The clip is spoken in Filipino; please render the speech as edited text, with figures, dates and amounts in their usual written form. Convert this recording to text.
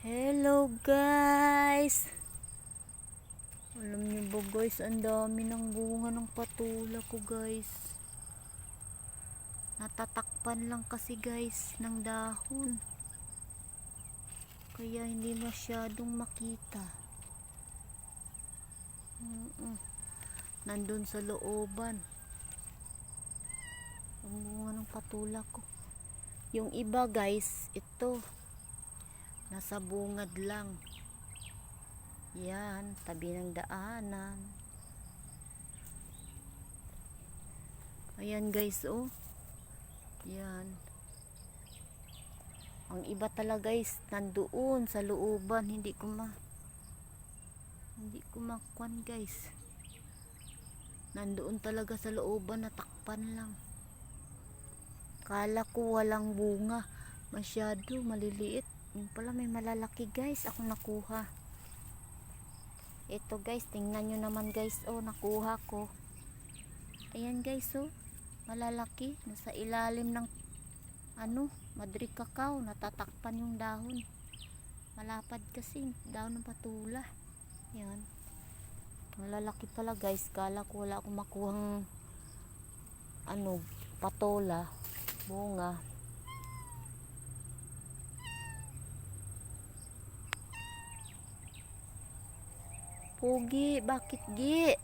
Hello guys! Alam niyo ba guys, ang dami ng bunga ng patula ko guys. Natatakpan lang kasi guys ng dahon. Kaya hindi masyadong makita. Nandun sa looban ang bunga ng patula ko. Yung iba guys, ito nasa bungad lang. Yan, tabi ng daanan. Ayan guys, oh. Yan. Ang iba talaga guys, nandoon sa looban. Hindi ko makuan guys. Nandoon talaga sa looban, natakpan lang. Kala ko walang bunga. Masyado, maliliit. Yung pala may malalaki guys, ako nakuha. Ito guys, tingnan nyo naman guys, oh, nakuha ko. Ayan guys, oh, malalaki. Nasa ilalim ng madri cacao, natatakpan yung dahon. Malapad kasi, dahon ng patula. Yan. Malalaki pala guys, kala ko wala akong makuhang patola, bunga. Pugi, bakit gi?